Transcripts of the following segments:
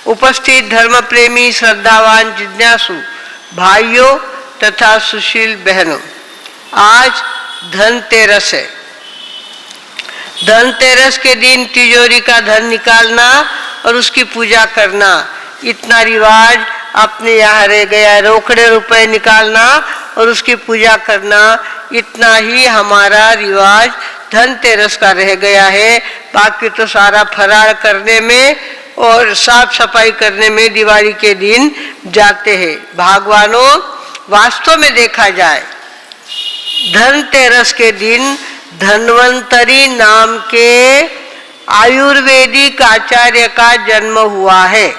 उपस्थित धर्म प्रेमी श्रद्धावान जिज्ञासु भाइयों तथा सुशील बहनों, आज धनतेरस है। धनतेरस के दिन तिजोरी का धन निकालना और उसकी पूजा करना, इतना रिवाज अपने यहाँ रह गया है। रोकड़े रुपए निकालना और उसकी पूजा करना, इतना ही हमारा रिवाज धनतेरस का रह गया है। बाकी तो सारा फरार करने में और साफ सफाई करने में दिवाली के दिन जाते हैं। भगवानों, वास्तव में देखा जाए धनतेरस के दिन धन्वंतरी नाम के आयुर्वेदिक आचार्य का जन्म हुआ है।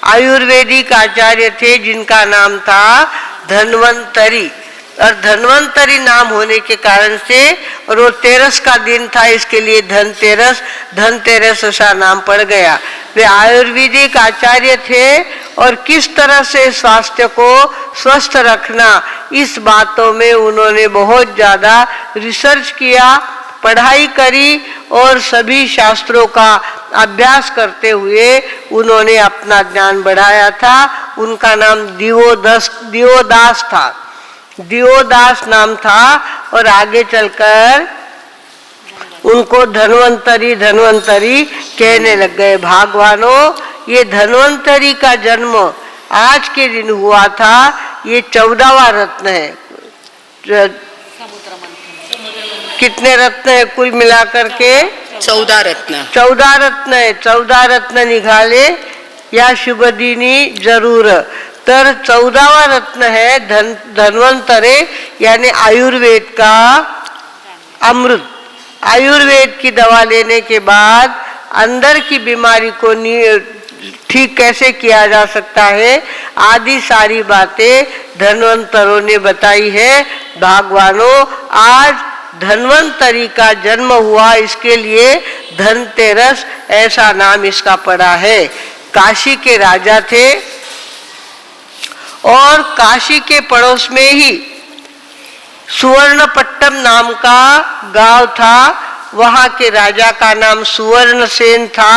आयुर्वेदिक आचार्य थे जिनका नाम था धन्वंतरी, और धन्वंतरी नाम होने के कारण से, और वो तेरस का दिन था, इसके लिए धनतेरस, धनतेरस ऐसा नाम पड़ गया। वे आयुर्वेदिक आचार्य थे और किस तरह से स्वास्थ्य को स्वस्थ रखना, इस बातों में उन्होंने बहुत ज़्यादा रिसर्च किया, पढ़ाई करी और सभी शास्त्रों का अभ्यास करते हुए उन्होंने अपना ज्ञान बढ़ाया था। उनका नाम दिवोदास था, दिवोदास नाम था, और आगे चलकर उनको धन्वंतरी धन्वंतरी कहने लग गए। भगवानों, ये धन्वंतरी का जन्म आज के दिन हुआ था। ये 14वां रत्न है। कितने रत्न है कुल मिलाकर के? 14 रत्न। 14 रत्न है। 14 रत्न निकाले या शुभदिनी जरूर। तर 14वां रत्न है धन्वंतरे, यानी आयुर्वेद का अमृत। आयुर्वेद की दवा लेने के बाद अंदर की बीमारी को ठीक कैसे किया जा सकता है, आदि सारी बातें धन्वंतरों ने बताई है। भगवानों, आज धन्वंतरी का जन्म हुआ, इसके लिए धनतेरस ऐसा नाम इसका पड़ा है। काशी के राजा थे और काशी के पड़ोस में ही सुवर्णपट्टम नाम का गांव था। वहाँ के राजा का नाम सुवर्णसेन था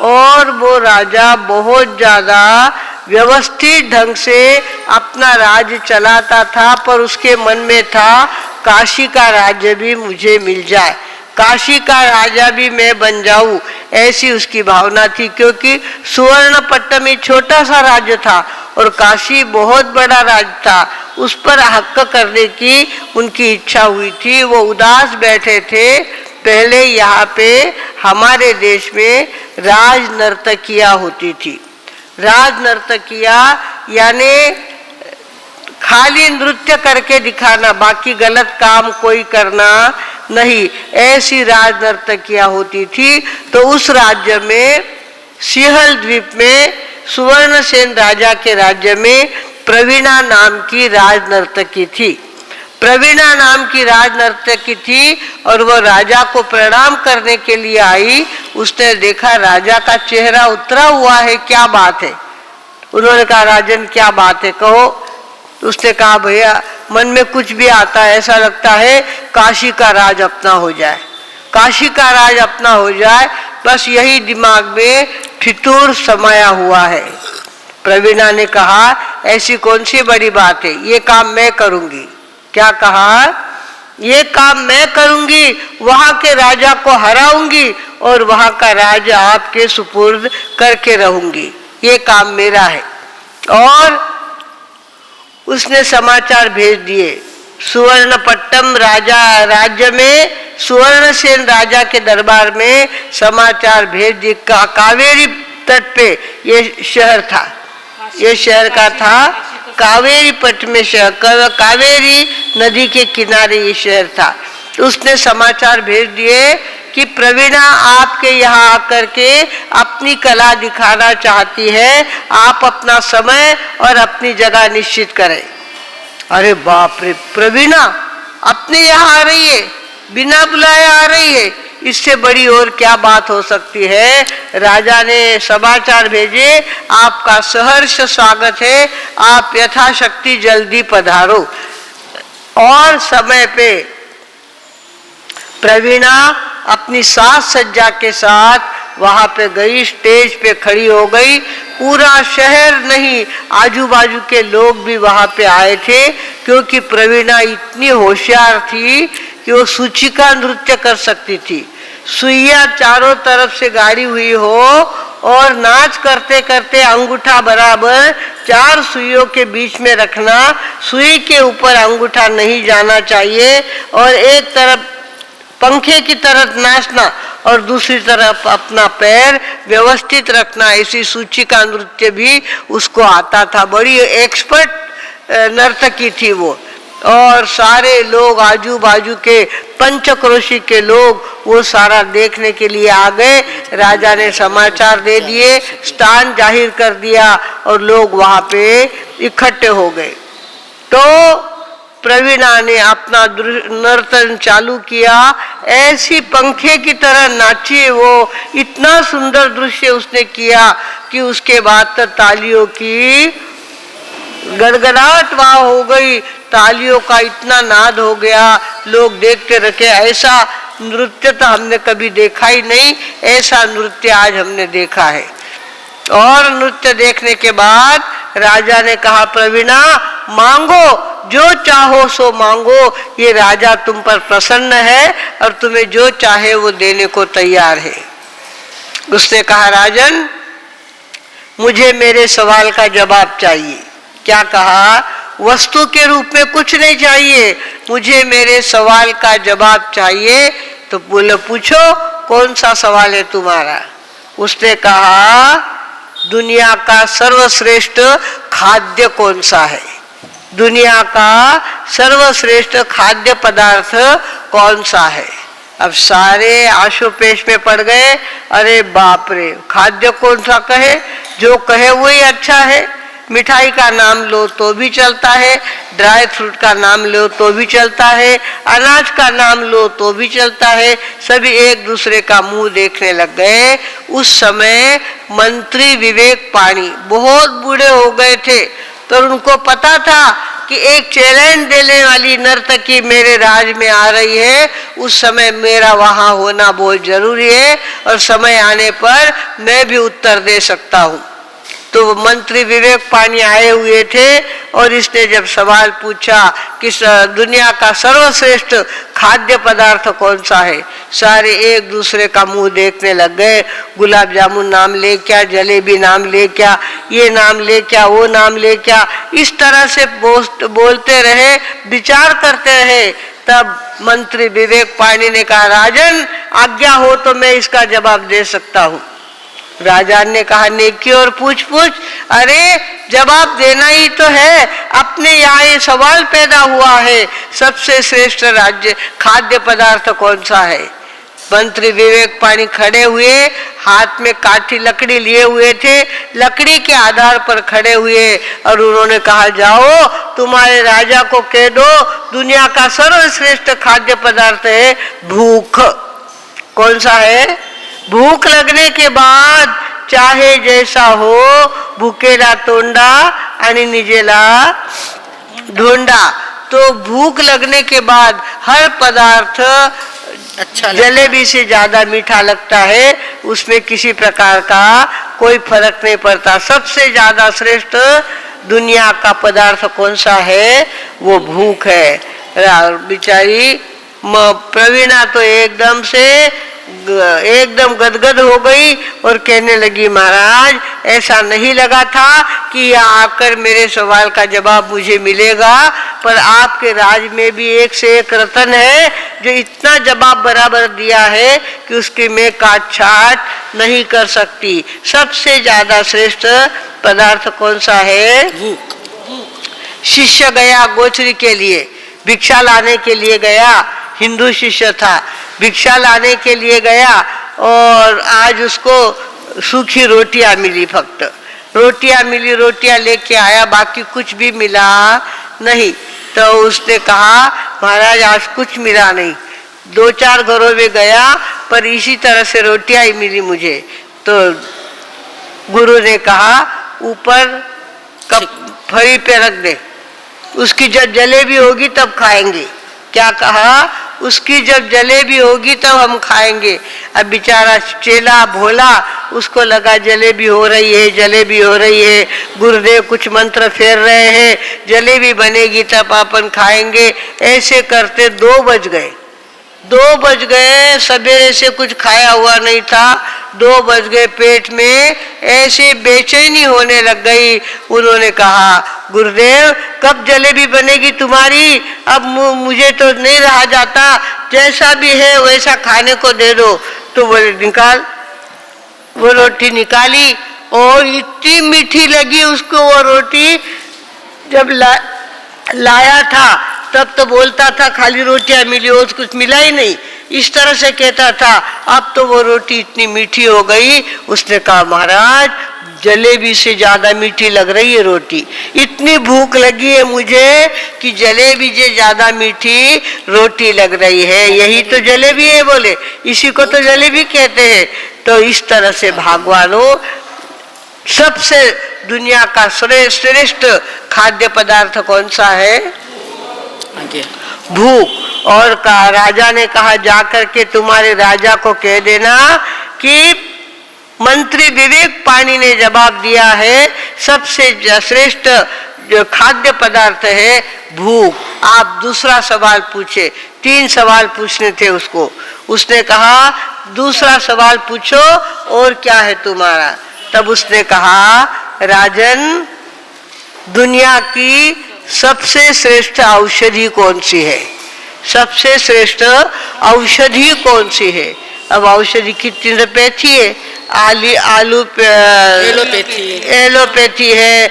और वो राजा बहुत ज़्यादा व्यवस्थित ढंग से अपना राज्य चलाता था, पर उसके मन में था काशी का राज्य भी मुझे मिल जाए, काशी का राजा भी मैं बन जाऊं, ऐसी उसकी भावना थी। क्योंकि सुवर्णपट्टम एक छोटा सा राज्य था और काशी बहुत बड़ा राज्य था, उस पर हक करने की उनकी इच्छा हुई थी। वो उदास बैठे थे। पहले यहाँ पे हमारे देश में राज नर्तकियाँ होती थी। राज नर्तकियाँ यानी खाली नृत्य करके दिखाना, बाकी गलत काम कोई करना नहीं, ऐसी राज नर्तकियाँ होती थी। तो उस राज्य में सिंहल द्वीप में सुवर्णसेन राजा के राज्य में प्रवीणा नाम की राज नर्तकी थी। प्रवीणा नाम की राज नर्तकी थी और वो राजा को प्रणाम करने के लिए आई। उसने देखा राजा का चेहरा उतरा हुआ है, क्या बात है? उन्होंने कहा, राजन क्या बात है, कहो। उसने कहा, भैया मन में कुछ भी आता है, ऐसा लगता है काशी का राज अपना हो जाए, काशी का राज अपना हो जाए, बस यही दिमाग में फितूर समाया हुआ है। प्रवीणा ने कहा, ऐसी कौन सी बड़ी बात है, ये काम मैं करूंगी। क्या कहा? ये काम मैं करूंगी, वहां के राजा को हराऊंगी और वहां का राज आपके सुपुर्द करके रहूंगी, ये काम मेरा है। और उसने समाचार भेज दिए सुवर्णपट्टम राजा राज्य में, सुवर्णसेन राजा के दरबार में समाचार भेज दिए। कावेरी तट पे ये शहर था, ये शहर का था कावेरी पट में शहर, कावेरी नदी के किनारे ये शहर था। उसने समाचार भेज दिए कि प्रवीणा आपके यहाँ आकर के अपनी कला दिखाना चाहती है, आप अपना समय और अपनी जगह निश्चित करें। अरे बाप रे, प्रवीणा अपने यहाँ आ रही है, बिना बुलाए आ रही है, इससे बड़ी और क्या बात हो सकती है। राजा ने समाचार भेजे, आपका सहर्ष स्वागत है, आप यथाशक्ति जल्दी पधारो। और समय पे प्रवीणा अपनी साज सज्जा के साथ वहां पे गई, स्टेज पे खड़ी हो गई। पूरा शहर नहीं, आजू बाजू के लोग भी वहां पे आए थे, क्योंकि प्रवीणा इतनी होशियार थी कि वो सूचिका नृत्य कर सकती थी। सुइया चारों तरफ से गाड़ी हुई हो और नाच करते करते अंगूठा बराबर 4 सुइयों के बीच में रखना, सुई के ऊपर अंगूठा नहीं जाना चाहिए, और एक तरफ पंखे की तरफ नाचना और दूसरी तरफ अपना पैर व्यवस्थित रखना, ऐसी सूचिका नृत्य भी उसको आता था। बड़ी एक्सपर्ट नर्तकी थी वो। और सारे लोग, आजू बाजू के पंचक्रोशी के लोग वो सारा देखने के लिए आ गए। राजा ने समाचार दे दिए, स्थान जाहिर कर दिया और लोग वहां पे इकट्ठे हो गए। तो प्रवीणा ने अपना नर्तन चालू किया, ऐसी पंखे की तरह नाची वो। इतना सुंदर दृश्य उसने किया कि उसके बाद तो तालियों की गड़गड़ाहट वहां हो गई, तालियों का इतना नाद हो गया, लोग देखते रखे। ऐसा नृत्य तो हमने कभी देखा ही नहीं, ऐसा नृत्य आज हमने देखा है। और नृत्य देखने के बाद राजा ने कहा, प्रवीणा मांगो, जो चाहो सो मांगो, ये राजा तुम पर प्रसन्न है और तुम्हें जो चाहे वो देने को तैयार है। उसने कहा, राजन मुझे मेरे सवाल का जवाब चाहिए। क्या कहा? वस्तु के रूप में कुछ नहीं चाहिए, मुझे मेरे सवाल का जवाब चाहिए। तो बोले, पूछो कौन सा सवाल है तुम्हारा? उसने कहा, दुनिया का सर्वश्रेष्ठ खाद्य कौन सा है? दुनिया का सर्वश्रेष्ठ खाद्य पदार्थ कौन सा है? अब सारे आशोपेश में पड़ गए। अरे बाप रे, खाद्य कौन सा कहे? जो कहे वही अच्छा है। मिठाई का नाम लो तो भी चलता है, ड्राई फ्रूट का नाम लो तो भी चलता है, अनाज का नाम लो तो भी चलता है। सभी एक दूसरे का मुंह देखने लग गए। उस समय मंत्री विवेक पाणी बहुत बूढ़े हो गए थे, तो उनको पता था कि एक चैलेंज देने वाली नर्तकी मेरे राज में आ रही है। उस समय मेरा वहां होना बहुत जरूरी है और समय आने पर मैं भी उत्तर दे सकता हूँ। तो मंत्री विवेक पाणी आए हुए थे और इसने जब सवाल पूछा कि दुनिया का सर्वश्रेष्ठ खाद्य पदार्थ कौन सा है, सारे एक दूसरे का मुंह देखने लग गए। गुलाब जामुन नाम ले क्या, जलेबी नाम ले क्या, ये नाम ले क्या, वो नाम ले क्या, इस तरह से बोलते रहे, विचार करते रहे। तब मंत्री विवेक पाणी ने कहा, राजन आज्ञा हो तो मैं इसका जवाब दे सकता हूँ। राजा ने कहा, नेकी और पूछ पूछ। अरे जवाब देना ही तो है, अपने यहाँ ये सवाल पैदा हुआ है, सबसे श्रेष्ठ राज्य खाद्य पदार्थ कौन सा है? मंत्री विवेक पाणी खड़े हुए, हाथ में काठी लकड़ी लिए हुए थे, लकड़ी के आधार पर खड़े हुए और उन्होंने कहा, जाओ तुम्हारे राजा को कह दो दुनिया का सर्वश्रेष्ठ खाद्य पदार्थ है भूख। कौन सा है? भूख लगने के बाद चाहे जैसा हो, भूकेला तोंडा आणि निजेला ढोंडा। तो भूख लगने के बाद हर पदार्थ अच्छा, जलेबी से ज्यादा मीठा लगता है, उसमें किसी प्रकार का कोई फर्क नहीं पड़ता। सबसे ज्यादा श्रेष्ठ दुनिया का पदार्थ कौन सा है? वो भूख है। बेचारी प्रवीणा तो एकदम गदगद हो गई और कहने लगी, महाराज ऐसा नहीं लगा था कि यहाँ आकर मेरे सवाल का जवाब मुझे मिलेगा, पर आपके राज में भी एक से एक रतन है जो इतना जवाब बराबर दिया है कि उसकी मैं काट छाट नहीं कर सकती। सबसे ज्यादा श्रेष्ठ पदार्थ कौन सा है? शिष्य गया गोचरी के लिए, भिक्षा लाने के लिए गया, हिंदू शिष्य था, भिक्षा लाने के लिए गया और आज उसको सूखी रोटियां मिली, फक्त रोटियां मिली, रोटियां लेके आया, बाकी कुछ भी मिला नहीं। तो उसने कहा, महाराज आज कुछ मिला नहीं, 2-4 घरों में गया पर इसी तरह से रोटियां ही मिली मुझे। तो गुरु ने कहा, ऊपर कप फरी पे रख दे, उसकी जब जलेबी होगी तब खाएंगे। क्या कहा? उसकी जब जलेबी होगी तब हम खाएंगे। अब बेचारा चेला भोला, उसको लगा जलेबी हो रही है, जलेबी हो रही है, गुरुदेव कुछ मंत्र फेर रहे हैं, जलेबी बनेगी तब अपन खाएंगे। ऐसे करते 2 बज गए। 2 बज गए, सवेरे से कुछ खाया हुआ नहीं था। 2 बज गए, पेट में ऐसे बेचैनी होने लग गई। उन्होंने कहा, गुरुदेव कब जलेबी बनेगी तुम्हारी? अब मुझे तो नहीं रहा जाता, जैसा भी है वैसा खाने को दे दो। तो बोले निकाल। वो रोटी निकाली और इतनी मीठी लगी उसको वो रोटी। जब लाया था तब तो बोलता था खाली रोटियां मिली, और कुछ मिला ही नहीं, इस तरह से कहता था। अब तो वो रोटी इतनी मीठी हो गई, उसने कहा महाराज जलेबी से ज्यादा मीठी लग रही है रोटी। इतनी भूख लगी है मुझे कि जलेबी से ज्यादा मीठी रोटी लग रही है। यही तो जलेबी है, बोले इसी को तो जलेबी कहते हैं। तो इस तरह से भगवानों सबसे दुनिया का श्रेष्ठ खाद्य पदार्थ कौन सा है? भूख। और राजा ने कहा जाकर के तुम्हारे राजा को कह देना कि मंत्री विवेक पानी ने जवाब दिया है सबसे श्रेष्ठ जो खाद्य पदार्थ है भूख। आप दूसरा सवाल पूछे। 3 सवाल पूछने थे उसको। उसने कहा दूसरा सवाल पूछो और क्या है तुम्हारा? तब उसने कहा राजन दुनिया की सबसे श्रेष्ठ औषधि कौन सी है? सबसे श्रेष्ठ औषधि कौन सी है? अब औषधि कितनी रुपैथी है? एलोपैथी है,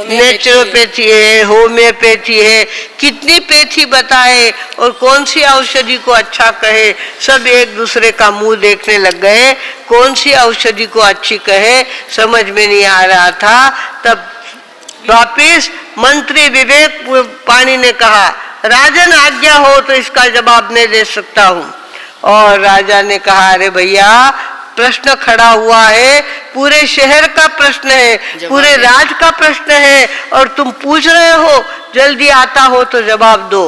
नेचुरोपैथी है, होम्योपैथी है। कितनी पैथी बताए और कौन सी औषधि को अच्छा कहे? सब एक दूसरे का मुंह देखने लग गए, कौन सी औषधि को अच्छी कहे समझ में नहीं आ रहा था। तब वापिस मंत्री विवेक पानी ने कहा राजन आज्ञा हो तो इसका जवाब नहीं दे सकता हूँ। और राजा ने कहा अरे भैया प्रश्न खड़ा हुआ है, पूरे शहर का प्रश्न है, पूरे राज का प्रश्न है और तुम पूछ रहे हो, जल्दी आता हो तो जवाब दो।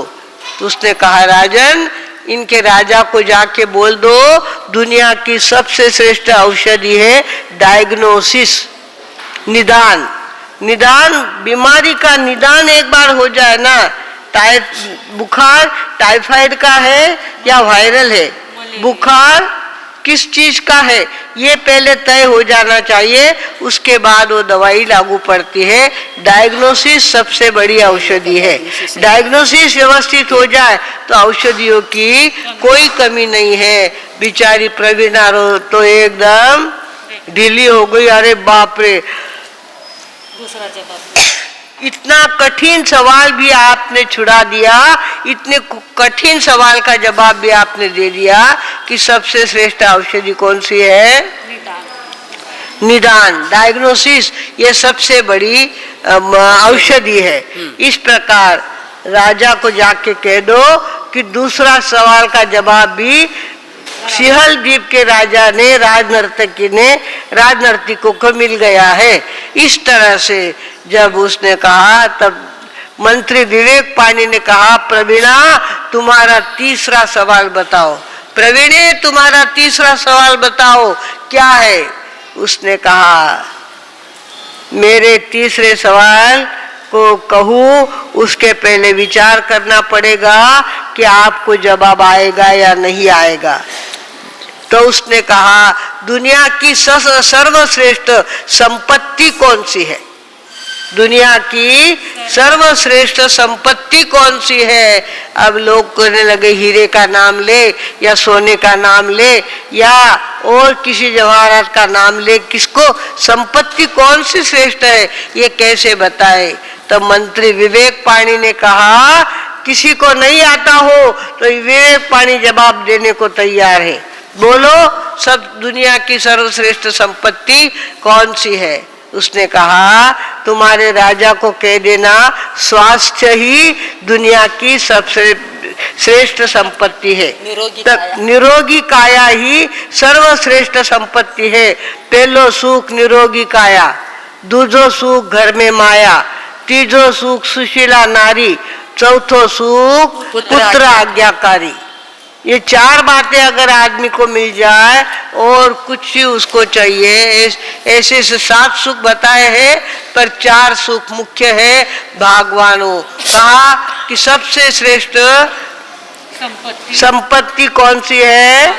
तो उसने कहा राजन इनके राजा को जाके बोल दो दुनिया की सबसे श्रेष्ठ औषधि है डायग्नोसिस, निदान। निदान बीमारी का निदान एक बार हो जाए ना, बुखार टाइफाइड का है या वायरल है, बुखार किस चीज का है ये पहले तय हो जाना चाहिए, उसके बाद वो दवाई लागू पड़ती है। डायग्नोसिस सबसे बड़ी औषधि है। डायग्नोसिस व्यवस्थित हो जाए तो औषधियों की कोई कमी नहीं है। बेचारी प्रवीणा तो एकदम ढीली हो गई। अरे बाप रे, दूसरा जवाब इतना कठिन सवाल भी आपने छुड़ा दिया, इतने कठिन सवाल का जवाब भी आपने दे दिया कि सबसे श्रेष्ठ औषधि कौन सी है? निदान, डायग्नोसिस, ये सबसे बड़ी औषधि है। इस प्रकार राजा को जाके कह दो कि दूसरा सवाल का जवाब भी सिंहल द्वीप के राजा ने राजनर्तकों को मिल गया है। इस तरह से जब उसने कहा तब मंत्री विवेक पानी ने कहा प्रवीणा तुम्हारा तीसरा सवाल बताओ। प्रवीणे तुम्हारा तीसरा सवाल बताओ क्या है? उसने कहा मेरे तीसरे सवाल को कहूँ उसके पहले विचार करना पड़ेगा कि आपको जवाब आएगा या नहीं आएगा। तो उसने कहा दुनिया की सर्वश्रेष्ठ संपत्ति कौन सी है? दुनिया की सर्वश्रेष्ठ संपत्ति कौन सी है? अब लोग कहने लगे हीरे का नाम ले या सोने का नाम ले या और किसी जवाहरात का नाम ले, किसको संपत्ति कौन सी श्रेष्ठ है ये कैसे बताए? तो मंत्री विवेक पानी ने कहा किसी को नहीं आता हो तो विवेक पानी जवाब देने को तैयार है। बोलो सब दुनिया की सर्वश्रेष्ठ संपत्ति कौन सी है? उसने कहा तुम्हारे राजा को कह देना स्वास्थ्य ही दुनिया की सबसे श्रेष्ठ संपत्ति है। निरोगी काया ही सर्वश्रेष्ठ संपत्ति है। पहलो सुख निरोगी काया, दूजो सुख घर में माया, तीजो सुख सुशीला नारी, चौथो सुख पुत्र आज्ञाकारी। ये चार बातें अगर आदमी को मिल जाए और कुछ ही उसको चाहिए, ऐसे से 7 सुख बताए हैं, पर 4 सुख मुख्य है। भगवानों कहा कि सबसे श्रेष्ठ संपत्ति कौन सी है?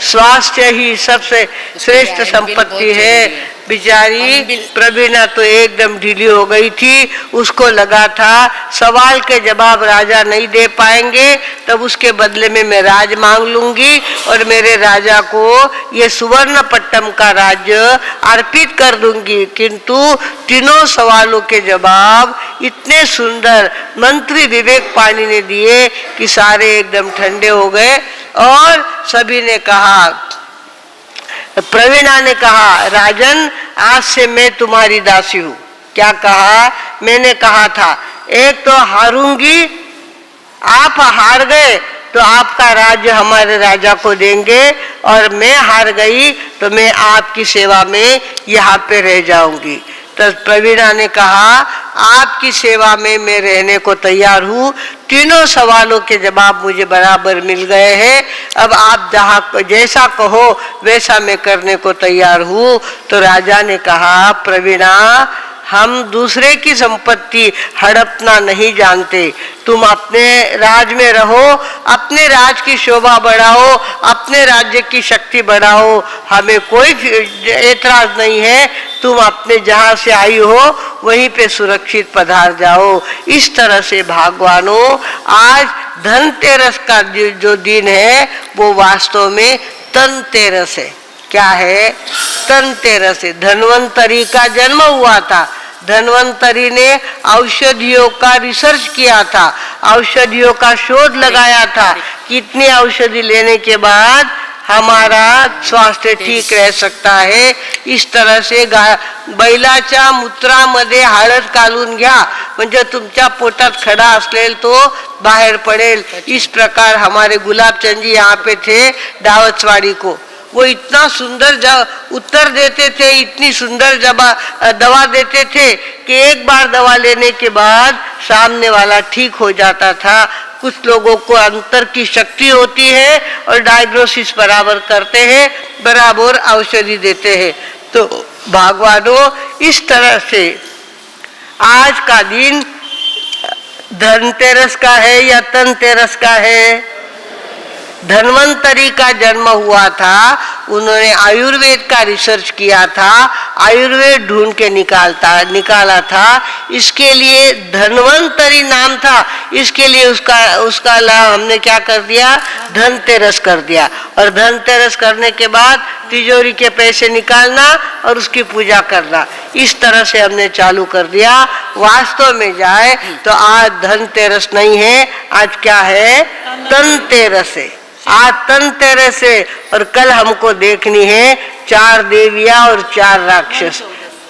स्वास्थ्य ही सबसे श्रेष्ठ संपत्ति है। बिचारी प्रवीणा तो एकदम ढीली हो गई थी, उसको लगा था सवाल के जवाब राजा नहीं दे पाएंगे, तब उसके बदले में मैं राज मांग लूंगी और मेरे राजा को ये सुवर्ण पट्टम का राज्य अर्पित कर दूंगी। किंतु तीनों सवालों के जवाब इतने सुंदर मंत्री विवेक पानी ने दिए कि सारे एकदम ठंडे हो गए। और सभी ने कहा, प्रवीणा ने कहा, राजन आज से मैं तुम्हारी दासी हूं। क्या कहा? मैंने कहा था एक तो हारूंगी, आप हार गए तो आपका राज्य हमारे राजा को देंगे, और मैं हार गई तो मैं आपकी सेवा में यहाँ पे रह जाऊंगी। तो प्रवीणा ने कहा आपकी सेवा में मैं रहने को तैयार हूँ, तीनों सवालों के जवाब मुझे बराबर मिल गए हैं, अब आप जहाँ जैसा कहो वैसा मैं करने को तैयार हूँ। तो राजा ने कहा प्रवीणा हम दूसरे की संपत्ति हड़पना नहीं जानते, तुम अपने राज में रहो, अपने राज की शोभा बढ़ाओ, अपने राज्य की शक्ति बढ़ाओ, हमें कोई एतराज नहीं है, तुम अपने जहाँ से आई हो वहीं पे सुरक्षित पधार जाओ। इस तरह से भगवानों आज धनतेरस का जो दिन है वो वास्तव में धनतेरस है। क्या है? धनतेरस है। धन्वंतरी का जन्म हुआ था। धन्वंतरी ने औषधियों का रिसर्च किया था, औषधियों का शोध लगाया था, कितनी औषधि लेने के बाद हमारा स्वास्थ्य ठीक रह सकता है। इस तरह से बैलाच्या मूत्रामध्ये हळद घालून घ्या म्हणजे तुमच्या पोटात खडा असलेल तो बाहर पड़ेल। इस प्रकार हमारे गुलाबचंद जी यहाँ पे थे दावतवाड़ी को, वो इतना सुंदर उत्तर देते थे, इतनी सुंदर दवा देते थे कि एक बार दवा लेने के बाद सामने वाला ठीक हो जाता था। कुछ लोगों को अंतर की शक्ति होती है और डायग्नोसिस बराबर करते हैं, बराबर औषधि देते हैं। तो भगवानों इस तरह से आज का दिन धनतेरस का है या धनतेरस का है? धन्वंतरी का जन्म हुआ था, उन्होंने आयुर्वेद का रिसर्च किया था, आयुर्वेद ढूंढ के निकाला था, इसके लिए धन्वंतरी नाम था, इसके लिए उसका नाम हमने क्या कर दिया? धनतेरस कर दिया। और धनतेरस करने के बाद तिजोरी के पैसे निकालना और उसकी पूजा करना, इस तरह से हमने चालू कर दिया। वास्तव में जाए तो आज धनतेरस नहीं है, आज क्या है? धनतेरस है। आज धनतेरस है और कल हमको देखनी है 4 देवियां और 4 राक्षस।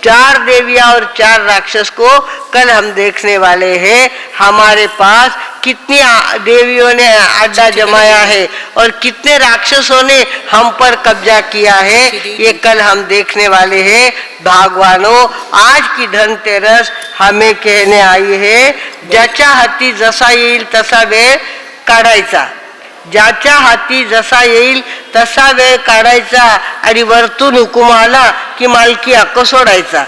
4 देवियां और 4 राक्षस को कल हम देखने वाले हैं। हमारे पास कितनी देवियों ने अड्डा जमाया है और कितने राक्षसों ने हम पर कब्जा किया है, ये कल हम देखने वाले हैं। भगवानों आज की धनतेरस हमें कहने आई है, ज्याच्या हाती जसा येईल तसा वेळ काढायचा, ज्याच्या हाती जसा येईल तसा वेळ काढायचा आणि वरतून हुकूम आला की मालकी हक्क सोडायचा,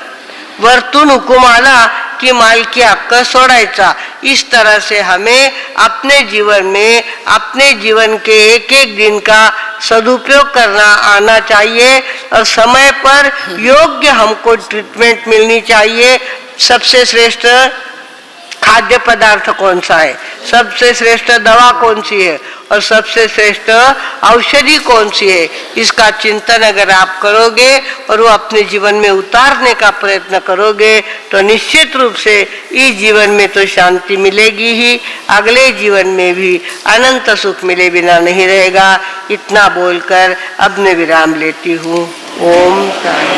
वरतून हुकूम आला कि मालकी हक्क सोडायचा। इस तरह से हमें अपने जीवन में अपने जीवन के एक एक दिन का सदुपयोग करना आना चाहिए और समय पर योग्य हमको ट्रीटमेंट मिलनी चाहिए। सबसे श्रेष्ठ खाद्य पदार्थ कौन सा है, सबसे श्रेष्ठ दवा कौन सी है और सबसे श्रेष्ठ औषधि कौन सी है, इसका चिंतन अगर आप करोगे और वो अपने जीवन में उतारने का प्रयत्न करोगे तो निश्चित रूप से इस जीवन में तो शांति मिलेगी ही, अगले जीवन में भी अनंत सुख मिले बिना नहीं रहेगा। इतना बोलकर अब मैं विराम लेती हूँ। ओम शांति।